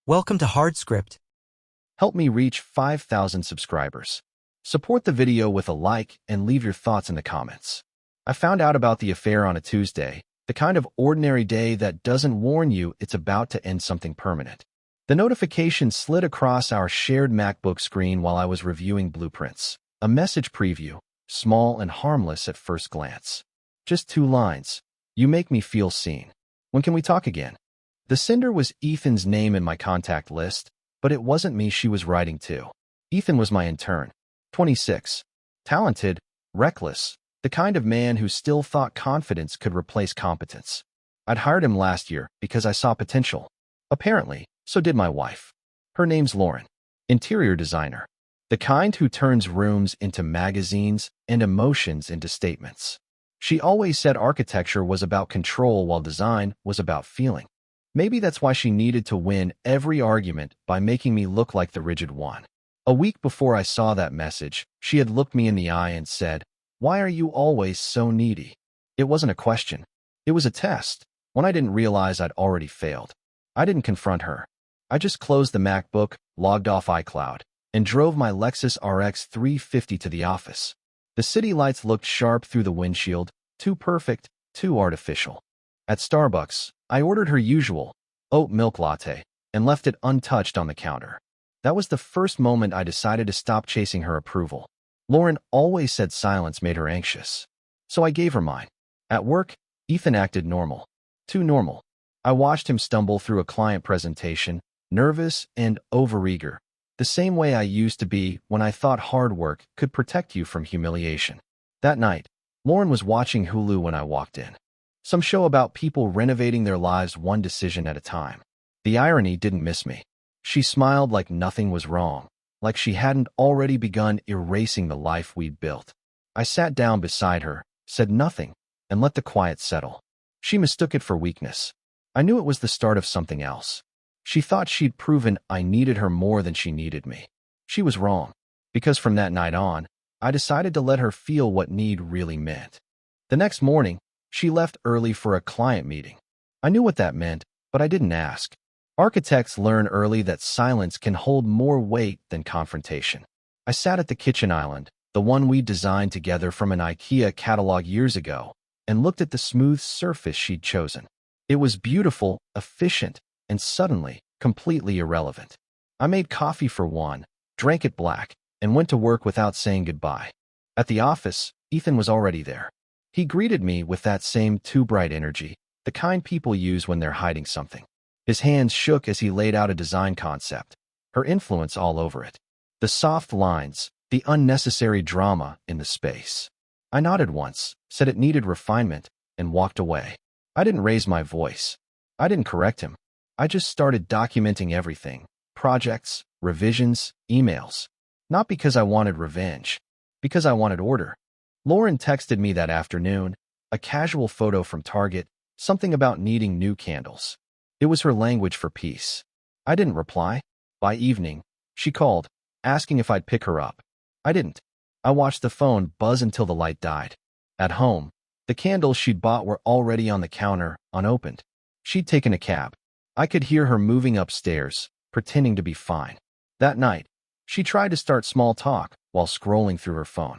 Welcome to HardScript. Help me reach 5,000 subscribers. Support the video with a like and leave your thoughts in the comments. I found out about the affair on a Tuesday, the kind of ordinary day that doesn't warn you it's about to end something permanent. The notification slid across our shared MacBook screen while I was reviewing blueprints. A message preview, small and harmless at first glance. Just 2 lines. You make me feel seen. When can we talk again? The sender was Ethan's name in my contact list, but it wasn't me she was writing to. Ethan was my intern. 26. Talented, reckless, the kind of man who still thought confidence could replace competence. I'd hired him last year because I saw potential. Apparently, so did my wife. Her name's Lauren. Interior designer. The kind who turns rooms into magazines and emotions into statements. She always said architecture was about control while design was about feeling. Maybe that's why she needed to win every argument by making me look like the rigid one. A week before I saw that message, she had looked me in the eye and said, "Why are you always so needy?" It wasn't a question. It was a test. When I didn't realize I'd already failed. I didn't confront her. I just closed the MacBook, logged off iCloud, and drove my Lexus RX 350 to the office. The city lights looked sharp through the windshield, too perfect, too artificial. At Starbucks, I ordered her usual oat milk latte and left it untouched on the counter. That was the first moment I decided to stop chasing her approval. Lauren always said silence made her anxious. So I gave her mine. At work, Ethan acted normal. Too normal. I watched him stumble through a client presentation, nervous and overeager, the same way I used to be when I thought hard work could protect you from humiliation. That night, Lauren was watching Hulu when I walked in. Some show about people renovating their lives one decision at a time. The irony didn't miss me. She smiled like nothing was wrong, like she hadn't already begun erasing the life we'd built. I sat down beside her, said nothing, and let the quiet settle. She mistook it for weakness. I knew it was the start of something else. She thought she'd proven I needed her more than she needed me. She was wrong, because from that night on, I decided to let her feel what need really meant. The next morning, she left early for a client meeting. I knew what that meant, but I didn't ask. Architects learn early that silence can hold more weight than confrontation. I sat at the kitchen island, the one we designed together from an IKEA catalog years ago, and looked at the smooth surface she'd chosen. It was beautiful, efficient, and suddenly, completely irrelevant. I made coffee for one, drank it black, and went to work without saying goodbye. At the office, Ethan was already there. He greeted me with that same too bright energy, the kind people use when they're hiding something. His hands shook as he laid out a design concept, her influence all over it. The soft lines, the unnecessary drama in the space. I nodded once, said it needed refinement, and walked away. I didn't raise my voice. I didn't correct him. I just started documenting everything, projects, revisions, emails. Not because I wanted revenge, because I wanted order. Lauren texted me that afternoon, a casual photo from Target, something about needing new candles. It was her language for peace. I didn't reply. By evening, she called, asking if I'd pick her up. I didn't. I watched the phone buzz until the light died. At home, the candles she'd bought were already on the counter, unopened. She'd taken a cab. I could hear her moving upstairs, pretending to be fine. That night, she tried to start small talk while scrolling through her phone.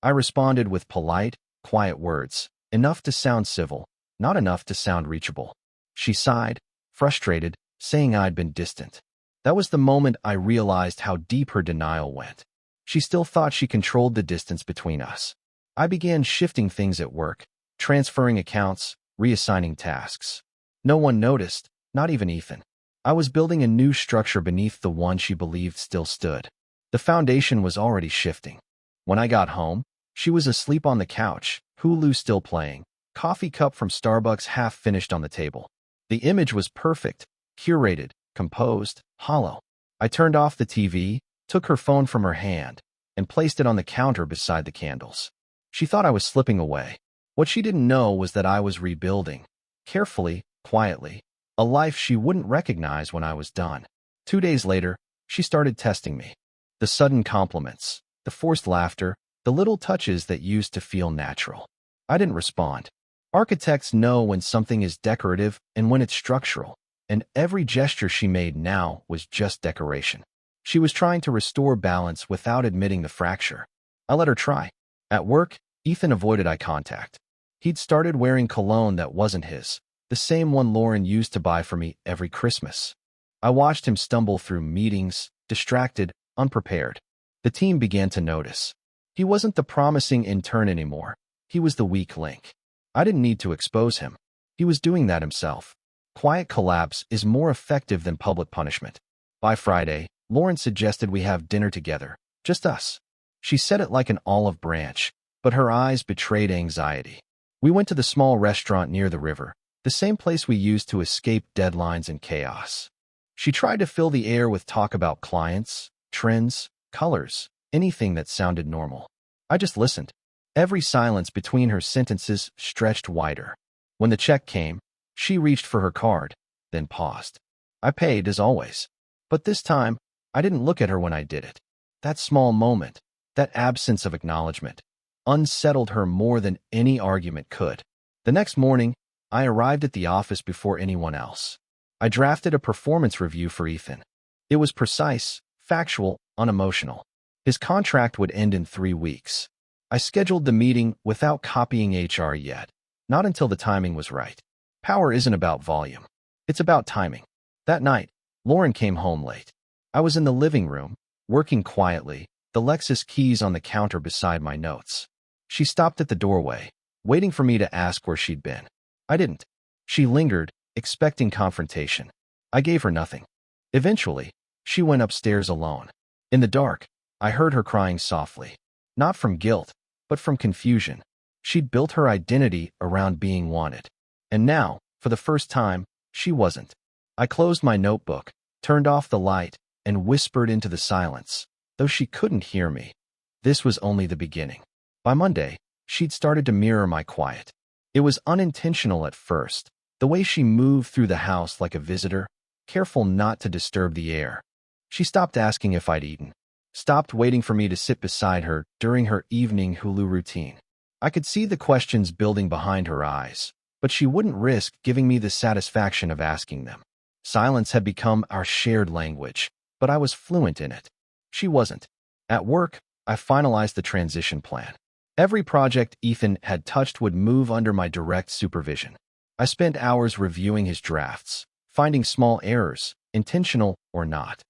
I responded with polite, quiet words, enough to sound civil, not enough to sound reachable. She sighed, frustrated, saying I'd been distant. That was the moment I realized how deep her denial went. She still thought she controlled the distance between us. I began shifting things at work, transferring accounts, reassigning tasks. No one noticed, not even Ethan. I was building a new structure beneath the one she believed still stood. The foundation was already shifting. When I got home, she was asleep on the couch, Hulu still playing, coffee cup from Starbucks half finished on the table. The image was perfect, curated, composed, hollow. I turned off the TV, took her phone from her hand, and placed it on the counter beside the candles. She thought I was slipping away. What she didn't know was that I was rebuilding, carefully, quietly, a life she wouldn't recognize when I was done. 2 days later, she started testing me. The sudden compliments, the forced laughter, the little touches that used to feel natural. I didn't respond. Architects know when something is decorative and when it's structural. and every gesture she made now was just decoration. She was trying to restore balance without admitting the fracture. I let her try. At work, Ethan avoided eye contact. He'd started wearing cologne that wasn't his, the same one Lauren used to buy for me every Christmas. I watched him stumble through meetings, distracted, unprepared. The team began to notice. He wasn't the promising intern anymore. He was the weak link. I didn't need to expose him. He was doing that himself. Quiet collapse is more effective than public punishment. By Friday, Lauren suggested we have dinner together, just us. She said it like an olive branch, but her eyes betrayed anxiety. We went to the small restaurant near the river, the same place we used to escape deadlines and chaos. She tried to fill the air with talk about clients, trends, colors, anything that sounded normal. I just listened. Every silence between her sentences stretched wider. When the check came, she reached for her card, then paused. I paid, as always. But this time, I didn't look at her when I did it. That small moment, that absence of acknowledgement, unsettled her more than any argument could. The next morning, I arrived at the office before anyone else. I drafted a performance review for Ethan. It was precise, factual, unemotional. His contract would end in 3 weeks. I scheduled the meeting without copying HR yet, not until the timing was right. Power isn't about volume. It's about timing. That night, Lauren came home late. I was in the living room, working quietly, the Lexus keys on the counter beside my notes. She stopped at the doorway, waiting for me to ask where she'd been. I didn't. She lingered, expecting confrontation. I gave her nothing. Eventually, she went upstairs alone. In the dark, I heard her crying softly. Not from guilt, but from confusion. She'd built her identity around being wanted. And now, for the first time, she wasn't. I closed my notebook, turned off the light, and whispered into the silence, though she couldn't hear me. This was only the beginning. By Monday, she'd started to mirror my quiet. It was unintentional at first, the way she moved through the house like a visitor, careful not to disturb the air. She stopped asking if I'd eaten, stopped waiting for me to sit beside her during her evening Hulu routine. I could see the questions building behind her eyes, but she wouldn't risk giving me the satisfaction of asking them. Silence had become our shared language, but I was fluent in it. She wasn't. At work, I finalized the transition plan. Every project Ethan had touched would move under my direct supervision. I spent hours reviewing his drafts, finding small errors, intentional or not.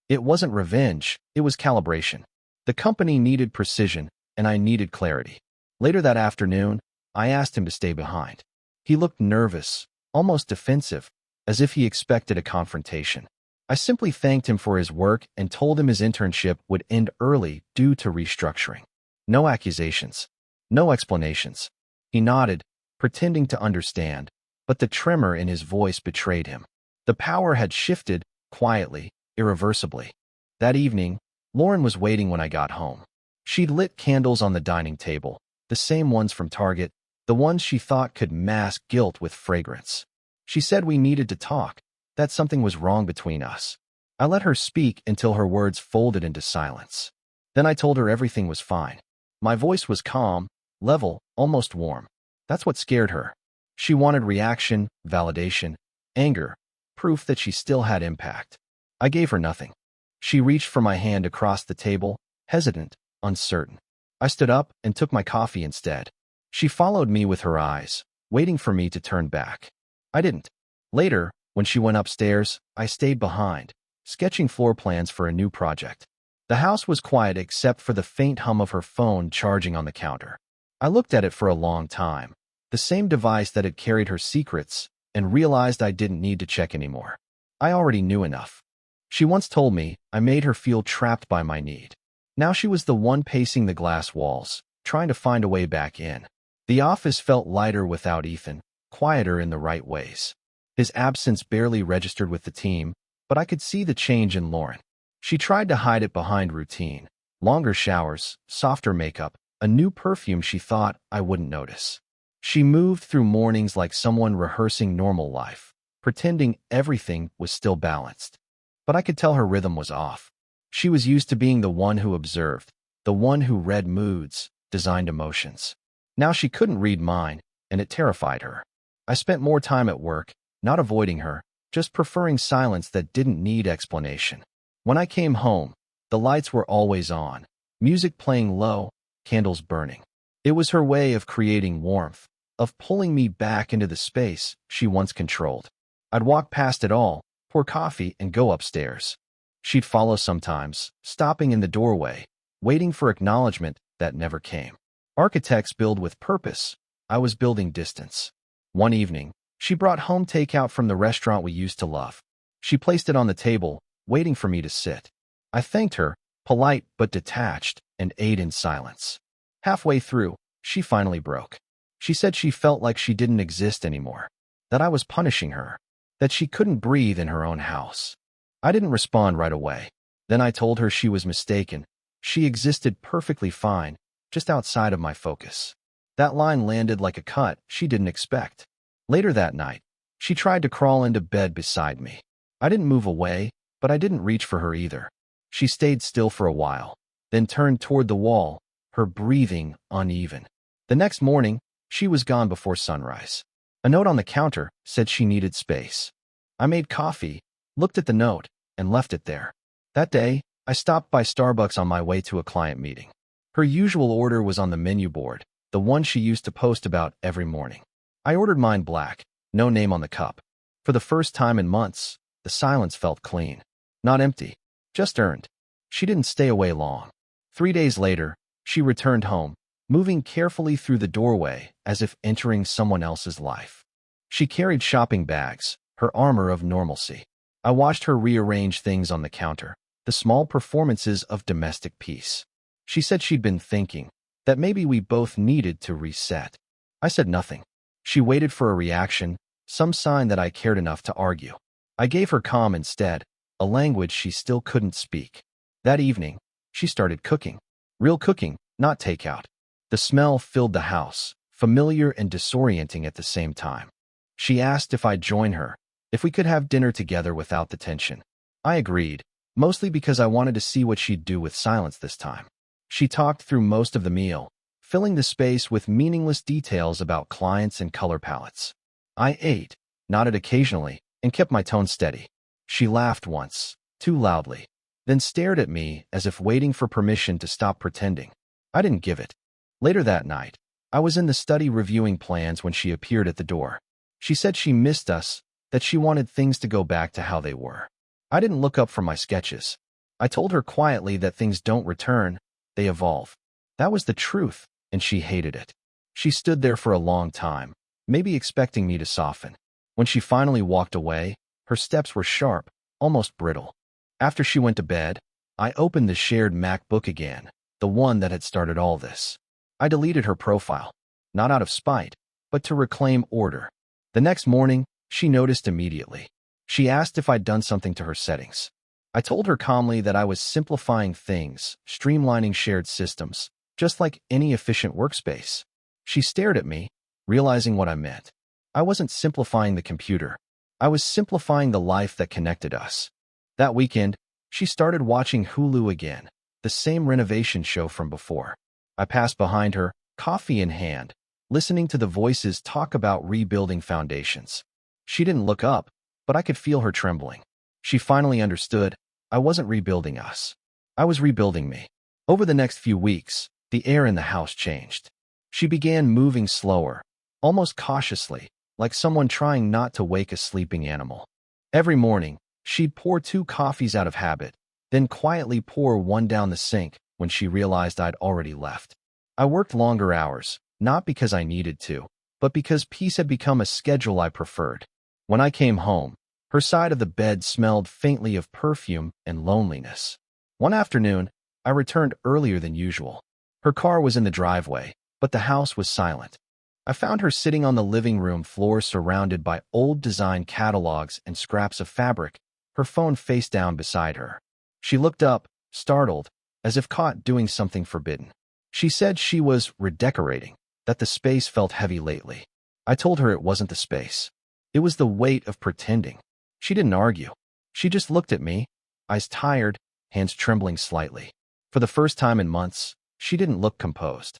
It wasn't revenge, it was calibration. The company needed precision, and I needed clarity. Later that afternoon, I asked him to stay behind. He looked nervous, almost defensive, as if he expected a confrontation. I simply thanked him for his work and told him his internship would end early due to restructuring. No accusations. No explanations. He nodded, pretending to understand, but the tremor in his voice betrayed him. The power had shifted, quietly, irreversibly. That evening, Lauren was waiting when I got home. She'd lit candles on the dining table, the same ones from Target, the ones she thought could mask guilt with fragrance. She said we needed to talk, that something was wrong between us. I let her speak until her words folded into silence. Then I told her everything was fine. My voice was calm, level, almost warm. That's what scared her. She wanted reaction, validation, anger, proof that she still had impact. I gave her nothing. She reached for my hand across the table, hesitant, uncertain. I stood up and took my coffee instead. She followed me with her eyes, waiting for me to turn back. I didn't. Later, when she went upstairs, I stayed behind, sketching floor plans for a new project. The house was quiet except for the faint hum of her phone charging on the counter. I looked at it for a long time, the same device that had carried her secrets, and realized I didn't need to check anymore. I already knew enough. She once told me I made her feel trapped by my need. Now she was the one pacing the glass walls, trying to find a way back in. The office felt lighter without Ethan, quieter in the right ways. His absence barely registered with the team, but I could see the change in Lauren. She tried to hide it behind routine. Longer showers, softer makeup, a new perfume she thought I wouldn't notice. She moved through mornings like someone rehearsing normal life, pretending everything was still balanced. But I could tell her rhythm was off. She was used to being the one who observed, the one who read moods, designed emotions. Now she couldn't read mine, and it terrified her. I spent more time at work, not avoiding her, just preferring silence that didn't need explanation. When I came home, the lights were always on, music playing low, candles burning. It was her way of creating warmth, of pulling me back into the space she once controlled. I'd walk past it all, pour coffee, and go upstairs. She'd follow sometimes, stopping in the doorway, waiting for acknowledgement that never came. Architects build with purpose. I was building distance. One evening, she brought home takeout from the restaurant we used to love. She placed it on the table, waiting for me to sit. I thanked her, polite but detached, and ate in silence. Halfway through, she finally broke. She said she felt like she didn't exist anymore, that I was punishing her, that she couldn't breathe in her own house. I didn't respond right away. Then I told her she was mistaken. She existed perfectly fine, just outside of my focus. That line landed like a cut she didn't expect. Later that night, she tried to crawl into bed beside me. I didn't move away, but I didn't reach for her either. She stayed still for a while, then turned toward the wall, her breathing uneven. The next morning, she was gone before sunrise. A note on the counter said she needed space. I made coffee, looked at the note, and left it there. That day, I stopped by Starbucks on my way to a client meeting. Her usual order was on the menu board, the one she used to post about every morning. I ordered mine black, no name on the cup. For the first time in months, the silence felt clean. Not empty, just earned. She didn't stay away long. 3 days later, she returned home, moving carefully through the doorway as if entering someone else's life. She carried shopping bags, her armor of normalcy. I watched her rearrange things on the counter, the small performances of domestic peace. She said she'd been thinking, that maybe we both needed to reset. I said nothing. She waited for a reaction, some sign that I cared enough to argue. I gave her calm instead, a language she still couldn't speak. That evening, she started cooking. Real cooking, not takeout. The smell filled the house, familiar and disorienting at the same time. She asked if I'd join her, if we could have dinner together without the tension. I agreed, mostly because I wanted to see what she'd do with silence this time. She talked through most of the meal, filling the space with meaningless details about clients and color palettes. I ate, nodded occasionally, and kept my tone steady. She laughed once, too loudly, then stared at me as if waiting for permission to stop pretending. I didn't give it. Later that night, I was in the study reviewing plans when she appeared at the door. She said she missed us, that she wanted things to go back to how they were. I didn't look up from my sketches. I told her quietly that things don't return, they evolve. That was the truth, and she hated it. She stood there for a long time, maybe expecting me to soften. When she finally walked away, her steps were sharp, almost brittle. After she went to bed, I opened the shared MacBook again, the one that had started all this. I deleted her profile, not out of spite, but to reclaim order. The next morning, she noticed immediately. She asked if I'd done something to her settings. I told her calmly that I was simplifying things, streamlining shared systems, just like any efficient workspace. She stared at me, realizing what I meant. I wasn't simplifying the computer. I was simplifying the life that connected us. That weekend, she started watching Hulu again, the same renovation show from before. I passed behind her, coffee in hand, listening to the voices talk about rebuilding foundations. She didn't look up, but I could feel her trembling. She finally understood. I wasn't rebuilding us. I was rebuilding me. Over the next few weeks, the air in the house changed. She began moving slower, almost cautiously, like someone trying not to wake a sleeping animal. Every morning, she'd pour 2 coffees out of habit, then quietly pour one down the sink when she realized I'd already left. I worked longer hours, not because I needed to, but because peace had become a schedule I preferred. When I came home, her side of the bed smelled faintly of perfume and loneliness. One afternoon, I returned earlier than usual. Her car was in the driveway, but the house was silent. I found her sitting on the living room floor surrounded by old design catalogs and scraps of fabric, her phone face down beside her. She looked up, startled, as if caught doing something forbidden. She said she was redecorating, that the space felt heavy lately. I told her it wasn't the space. It was the weight of pretending. She didn't argue. She just looked at me, eyes tired, hands trembling slightly. For the first time in months, she didn't look composed.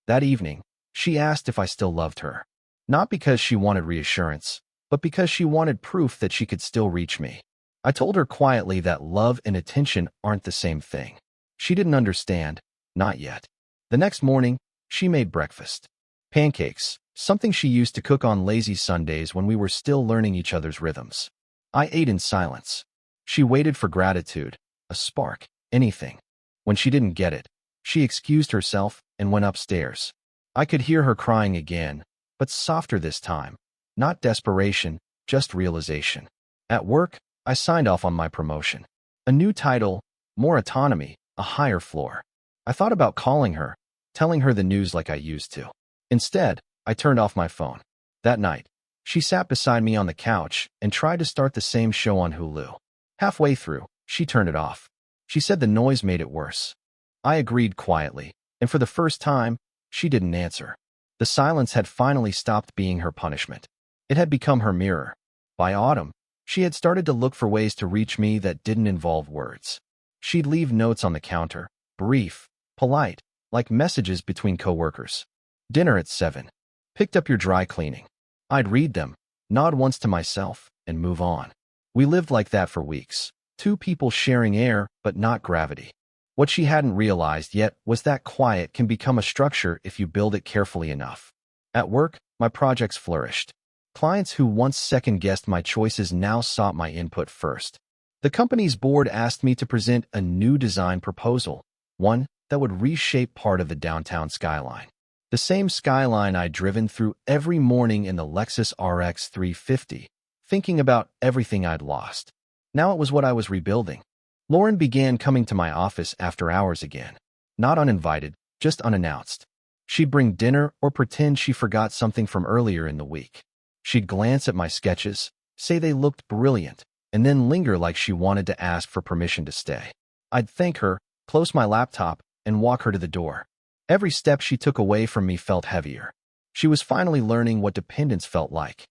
That evening, she asked if I still loved her. Not because she wanted reassurance, but but because she wanted proof that she could still reach me. I told her quietly that love and attention aren't the same thing. She didn't understand, not yet. The next morning, she made breakfast. Pancakes, something she used to cook on lazy Sundays when we were still learning each other's rhythms. I ate in silence. She waited for gratitude, a spark, anything. When she didn't get it, she excused herself and went upstairs. I could hear her crying again, but softer this time. Not desperation, just realization. At work, I signed off on my promotion. A new title, more autonomy, a higher floor. I thought about calling her, telling her the news like I used to. Instead, I turned off my phone. That night, she sat beside me on the couch and tried to start the same show on Hulu. Halfway through, she turned it off. She said the noise made it worse. I agreed quietly, and for the first time, she didn't answer. The silence had finally stopped being her punishment. It had become her mirror. By autumn, she had started to look for ways to reach me that didn't involve words. She'd leave notes on the counter, brief, polite, like messages between coworkers. Dinner at 7. Picked up your dry cleaning. I'd read them, nod once to myself, and move on. We lived like that for weeks. Two people sharing air, but not gravity. What she hadn't realized yet was that quiet can become a structure if you build it carefully enough. At work, my projects flourished. Clients who once second-guessed my choices now sought my input first. The company's board asked me to present a new design proposal, one that would reshape part of the downtown skyline. The same skyline I'd driven through every morning in the Lexus RX 350, thinking about everything I'd lost. Now it was what I was rebuilding. Lauren began coming to my office after hours again. Not uninvited, just unannounced. She'd bring dinner or pretend she forgot something from earlier in the week. She'd glance at my sketches, say they looked brilliant, and then linger like she wanted to ask for permission to stay. I'd thank her, close my laptop, and walk her to the door. Every step she took away from me felt heavier. She was finally learning what dependence felt like.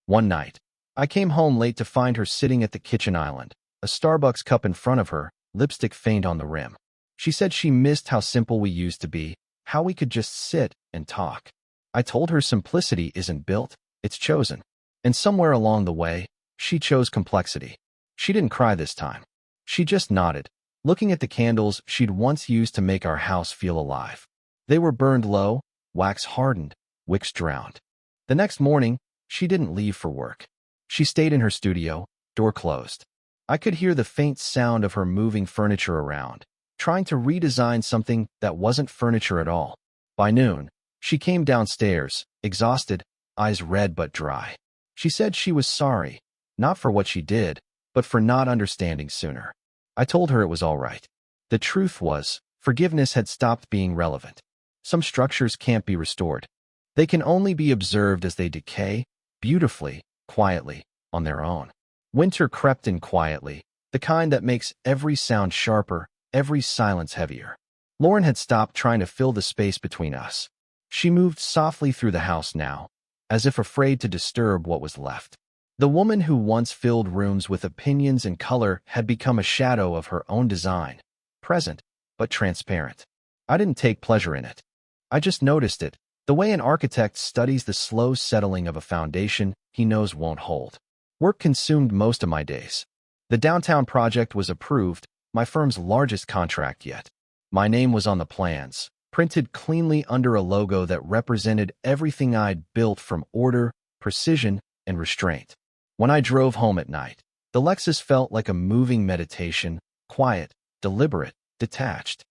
One night, I came home late to find her sitting at the kitchen island, a Starbucks cup in front of her, lipstick faint on the rim. She said she missed how simple we used to be, how we could just sit and talk. I told her simplicity isn't built, it's chosen. And somewhere along the way, she chose complexity. She didn't cry this time. She just nodded, looking at the candles she'd once used to make our house feel alive. They were burned low, wax hardened, wicks drowned. The next morning, she didn't leave for work. She stayed in her studio, door closed. I could hear the faint sound of her moving furniture around, trying to redesign something that wasn't furniture at all. By noon, she came downstairs, exhausted, eyes red but dry. She said she was sorry, not for what she did, but for not understanding sooner. I told her it was all right. The truth was, forgiveness had stopped being relevant. Some structures can't be restored. They can only be observed as they decay, beautifully, quietly, on their own. Winter crept in quietly, the kind that makes every sound sharper, every silence heavier. Lauren had stopped trying to fill the space between us. She moved softly through the house now, as if afraid to disturb what was left. The woman who once filled rooms with opinions and color had become a shadow of her own design, present, but transparent. I didn't take pleasure in it. I just noticed it, the way an architect studies the slow settling of a foundation he knows won't hold. Work consumed most of my days. The downtown project was approved, my firm's largest contract yet. My name was on the plans, printed cleanly under a logo that represented everything I'd built from order, precision, and restraint. When I drove home at night, the Lexus felt like a moving meditation, quiet, deliberate, detached.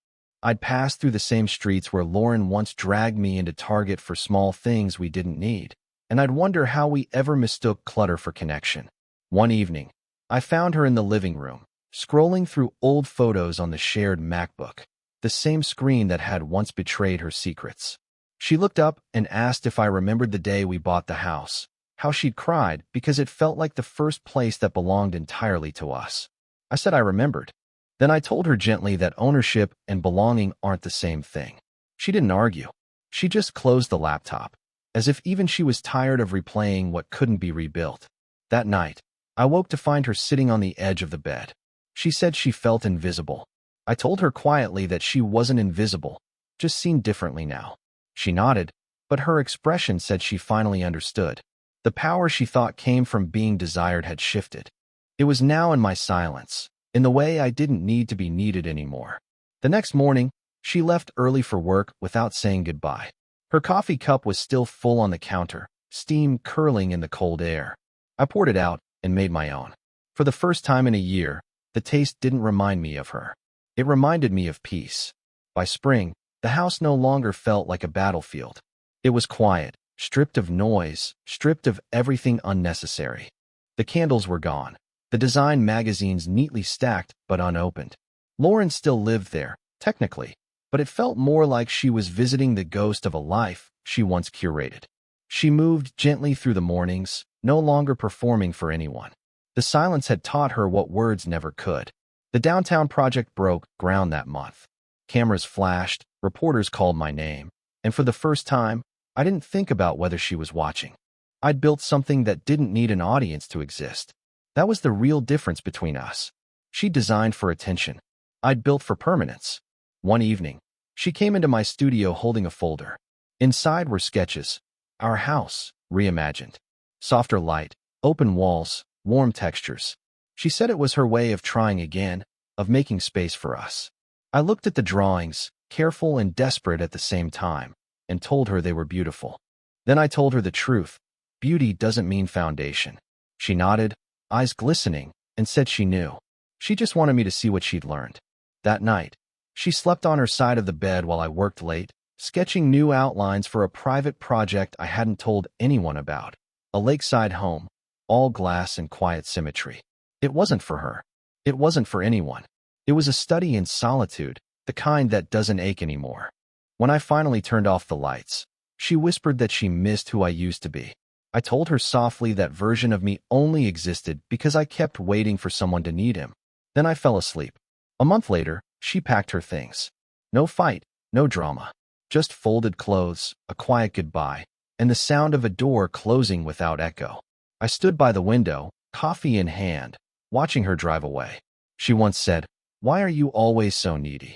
I'd passed through the same streets where Lauren once dragged me into Target for small things we didn't need, and I'd wonder how we ever mistook clutter for connection. One evening, I found her in the living room, scrolling through old photos on the shared MacBook, the same screen that had once betrayed her secrets. She looked up and asked if I remembered the day we bought the house, how she'd cried because it felt like the first place that belonged entirely to us. I said I remembered. Then I told her gently that ownership and belonging aren't the same thing. She didn't argue. She just closed the laptop, as if even she was tired of replaying what couldn't be rebuilt. That night, I woke to find her sitting on the edge of the bed. She said she felt invisible. I told her quietly that she wasn't invisible, just seen differently now. She nodded, but her expression said she finally understood. The power she thought came from being desired had shifted. It was now in my silence, in the way I didn't need to be needed anymore. The next morning, she left early for work without saying goodbye. Her coffee cup was still full on the counter, steam curling in the cold air. I poured it out and made my own. For the first time in a year, the taste didn't remind me of her. It reminded me of peace. By spring, the house no longer felt like a battlefield. It was quiet, stripped of noise, stripped of everything unnecessary. The candles were gone. The design magazines neatly stacked but unopened. Lauren still lived there, technically, but it felt more like she was visiting the ghost of a life she once curated. She moved gently through the mornings, no longer performing for anyone. The silence had taught her what words never could. The downtown project broke ground that month. Cameras flashed, reporters called my name, and for the first time, I didn't think about whether she was watching. I'd built something that didn't need an audience to exist. That was the real difference between us. She designed for attention. I'd built for permanence. One evening, she came into my studio holding a folder. Inside were sketches. Our house, reimagined. Softer light, open walls, warm textures. She said it was her way of trying again, of making space for us. I looked at the drawings, careful and desperate at the same time, and told her they were beautiful. Then I told her the truth. Beauty doesn't mean foundation. She nodded, eyes glistening, and said she knew. She just wanted me to see what she'd learned. That night, she slept on her side of the bed while I worked late, sketching new outlines for a private project I hadn't told anyone about. A lakeside home, all glass and quiet symmetry. It wasn't for her. It wasn't for anyone. It was a study in solitude, the kind that doesn't ache anymore. When I finally turned off the lights, she whispered that she missed who I used to be. I told her softly that version of me only existed because I kept waiting for someone to need him. Then I fell asleep. A month later, she packed her things. No fight, no drama. Just folded clothes, a quiet goodbye, and the sound of a door closing without echo. I stood by the window, coffee in hand, watching her drive away. She once said, "Why are you always so needy?"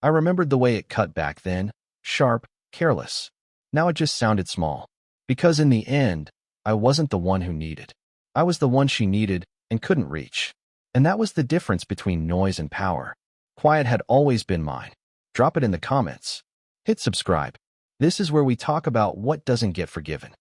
I remembered the way it cut back then, sharp, careless. Now it just sounded small. Because in the end, I wasn't the one who needed. I was the one she needed and couldn't reach. And that was the difference between noise and power. Quiet had always been mine. Drop it in the comments. Hit subscribe. This is where we talk about what doesn't get forgiven.